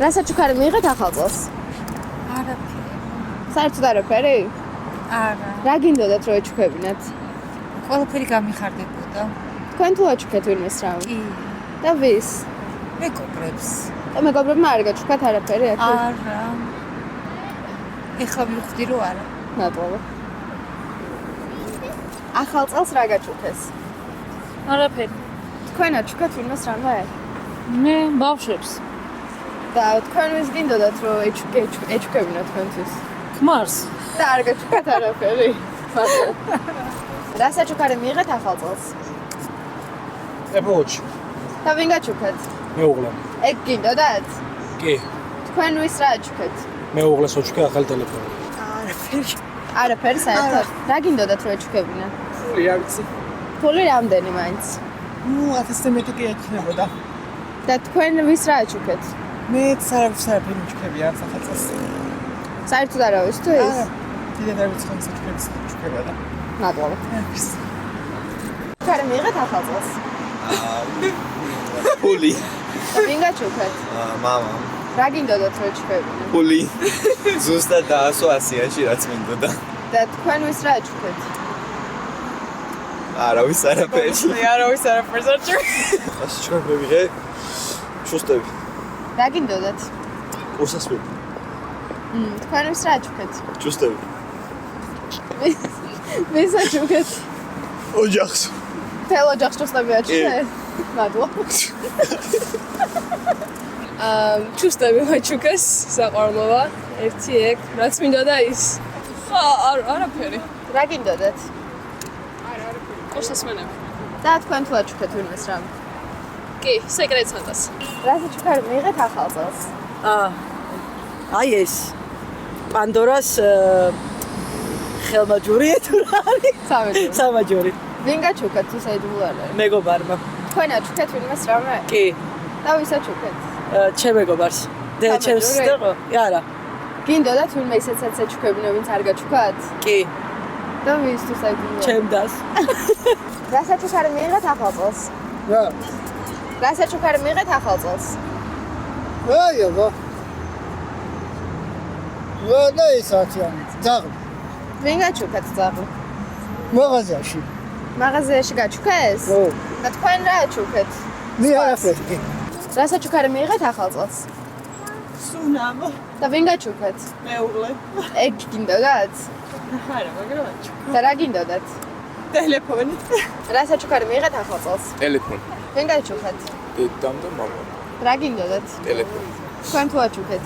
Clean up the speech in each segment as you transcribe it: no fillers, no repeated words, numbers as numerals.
რა საჩუქარი მიიღეთ ახალ წელს? არაფერი. საერთოდ არაფერი? არა. რა გინდოდათ რომ ეჩუქებინათ? ყველაფერი გამიხარდებოდა. თქვენ თუ აჩუქეთ ვინმეს რა? კი. და ვის? მეგობრებს. და მეგობრებმა არ გაჩუქათ არაფერი აქ? არა. ეხლა მივხვდი რომ არა. ნატოვა. ახალ წელს რა გაჩუქეს? არაფერი. თქვენ აჩუქეთ ვინმეს რამე? მე ბავშვებს. და თქვენ ვის გინდოდათ რომ ეჩუქებინათ თქვენთვის? ქმარს. და არ გაჩუქათ არაფერი? რა საჩუქარი მიიღეთ ახალ წელს? Apple-ში. და ვინ გაჩუქეთ? მეუღლე. ეგ გინდოდათ? კი. თქვენ ვის რა აჩუქეთ? მეუღლეს ვაჩუქე ახალი ტელეფონი. არაფერი. არაფერი საერთოდ. რა გინდოდათ რომ ეჩუქებინათ? ფული არ ვიცი. ფული რამდენი მაინც? 1000 მეტი კი ექნებოდა. და თქვენ ვის რა აჩუქეთ? მე არაფერი ვჩუქები არ სახალხოს. საერთოდ არავისთვის? არა. კიდე არ ვიცი ხომ საჩუქებს ვჩუქებოდა. მადლობა. კარი მიიღეთ ახალ წელს? ფული. და ვინ გაჩუქეთ? მამა. რა გინდოდათ რომ ეჩუქებინათ? ფული. ზუსტად დაასვა 100-ში რაც მინდოდა. და თქვენ ვის რა აჩუქეთ? არავის არაფერი. არავის არაფერს არ ჩუქეთ. ასე ჩვენ მივიღე შუსტები. რა გინდოდათ? უსასვები. თქვენ ვის რა აჩუქეთ? შუსტები. ვის აჩუქეთ? ოჯახს. თელ ოჯახს ჩუსტები აჩუქეთ? მადლობა. ჩუსტები მაჩუქეს საყვარლოა ერთი ეგ რაც მინდოდა ის არაფერი რა გინდოდათ? ყურსასმენები და თქვენ თუ აჩუქეთ ვინმეს რამ? კი სეკრეტ სანტას რა საჩუქარი მიიღეთ ახალ წელს? აი ეს პანდორას ხელმაჯურია თუ რა არის? სამაჯური. ვინ გაჩუქეთ თუ საიდუმლო არ არის? მეგობარმა. თქვენ აჩუქეთ ვინმეს რამე? კი. და ვის აჩუქეთ? ჩემ მეგობარს. და ჩემს და არა. გინდოდათ ვინმე ისეცაც ეჩუქებინო ვინც არ გაჩუქათ? კი. და ვის თუ საიდუმლო? ჩემ დას. რა საჩუქარი მიიღეთ ახალ წელს? რა? რა საჩუქარი მიიღეთ ახალ წელს? აიო. და ისაციან. ძაღლი. ვინ გაჩუქეთ ძაღლი? მაღაზიაში. მაღაზიაში გაჩუქეს? ო. და თქვენ რა აჩუქეთ? მე არაფერი. რა საჩუქარი მიიღეთ ახალ წელს? სუნამო. და ვინ გაჩუქეთ? მეუღლე. ეგ გინდოდათ? არა, მაგრამ აჩუქე. და რა გინდოდათ? ტელეფონი. რა საჩუქარი მიიღეთ ახალ წელს? ტელეფონი. ვინ გაჩუქეთ? დედამ და მამა. რა გინდოდათ? ტელეფონი. თქვენ თუ აჩუქეთ?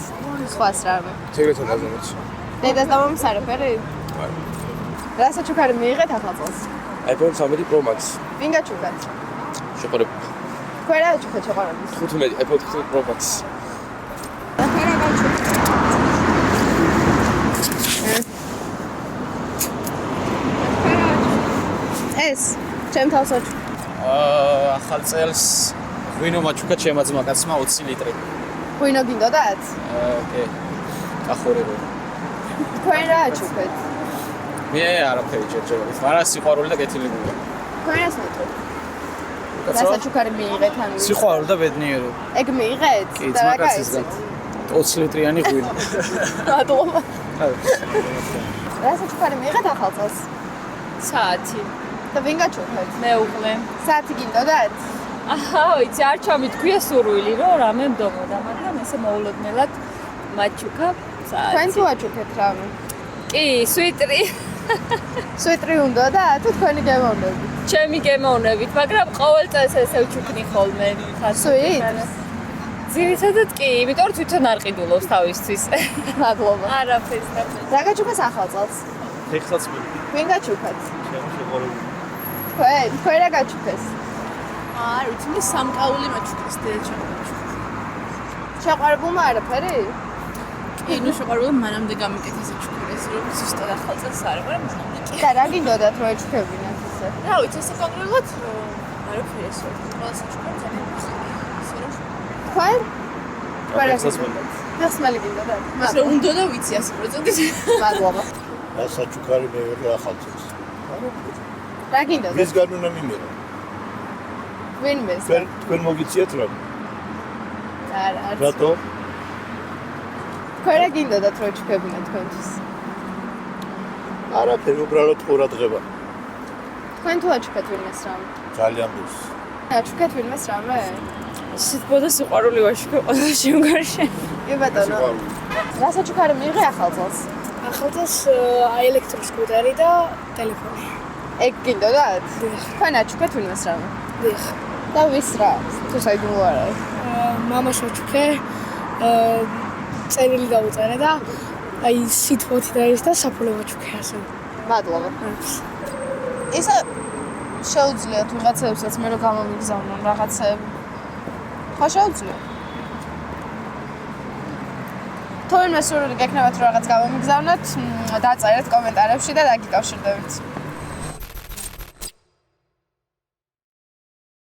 სხვას რამე. სეკრეტონ აზომეთ. დედას და მამას არაფერი? რა საჩუქარი მიიღეთ ახალ წელს? iPhone 13 Pro Max. ვინ გაჩუქეთ? შეყარებ თქვენ რა აჩუქეთ შეყარების? 15 iPhone 15 Pro Max. და თქვენ რა გაჩუქეთ? ეს ჩემ თავს აჩუქეთ. ახალ წელს ვინო მაჩუქა ჩემ ძმა კაცმა 20 ლიტრი. ვინო გინდოდათ? კი. ახორებო. თქვენ რა აჩუქეთ? მე არაფერი ჯერჯერობით. არა სიყვარული და კეთილებული. თქვენ რას მეტყვით? რა საჩუქარი მიიღეთ ანუ? სიყვარული და ბედნიერი. ეგ მიიღეთ? კი, და რა ძმა კაცისგან. გაიცით? 20 ლიტრიანი ღვინო. მადლობა. აი. რა საჩუქარი მიიღეთ ახალ წელს? საათი და ვინ გაჩუქეთ? მეუღლე საათი გინდოდათ? აჰა ვიცი არ ჩამითქვია სურვილი რომ რამე მდომოდა მაგრამ ესე მოულოდნელად მაჩუქა თქვენ საათი თუ აჩუქეთ რამე? კი სვიტრი სვეტრი უნდა და თუ თქვენი გემოვნები. ჩემი გემოვნებით მაგრამ ყოველ წელს ესე ვჩუქნი ხოლმე სვიტს? ძირითადად კი იმიტომ რომ თვითონ არ ყიდულობს თავისთვის მადლობა. არაფერს რა გაჩუქეს ახალ წელს? ეხლაც მე ვინ გაჩუქეთ? ჩემი შეყარებული. თქვენ რა გაჩუქეს? არ ვიცი, მე სამკაული მაჩუქეს დედაჩემ. შეყვარებულმა არაფერი? კი, ნუ შეყვარებული მანამდე გამიკეთეს ჩუქურეს, რომ ზუსტად ახალ წელს არ ვარ, მანამდე კი. და რა გინდოდათ რომ ეჩუქებინათ ისე? რა ვიცი, ესე კონკრეტულად არაფერი ეს ვარ. ყველას ჩუქურს თქვენ? თქვენ რა ეხლაც მე. გასმალი გინდოდათ? ასე უნდა და ვიცი 100%. მადლობა. საჩუქარი მეიღე ახალ წელს. რა გინდოდათ? ვის განუნა მიმერა? ვინმეს? თქვენ მოგიციათ რა? არა. რატო? თქვენ რა გინდოდათ რომ ჩუქებინათ თქვენთვის? არაფერი, უბრალოდ ყურადღება. თქვენ თუ აჩუქეთ ვინმეს რამე? ძალიან ბევრს. აჩუქეთ ვინმეს რამე? სიტყვა სიყვარული ვაშკი ყველა შემგარში. კი ბატონო. რა საჩუქარი მიიღე ახალ წელს? ახალწელს ელექტროსკუტერი და ტელეფონი. ეგ გინდოდათ? თქვენ აჩუქეთ ვინმეს რამე? დიახ. და ვის რა? თუ საიდუმლო არ არის. მამას ვაჩუქე, წერილი დავუწერე და აი სიტყვოთი და ის და საფულე ვაჩუქე ასე. მადლობა. ისა შეუძლიათ ვიღაცებსაც მე რომ გამომიგზავნონ რაღაცები. ხო შეუძლიათ. თუ იმ სურვილი გექნებათ რომ რაღაც გამომიგზავნოთ, დაწერეთ კომენტარებში და დაგიკავშირდებით.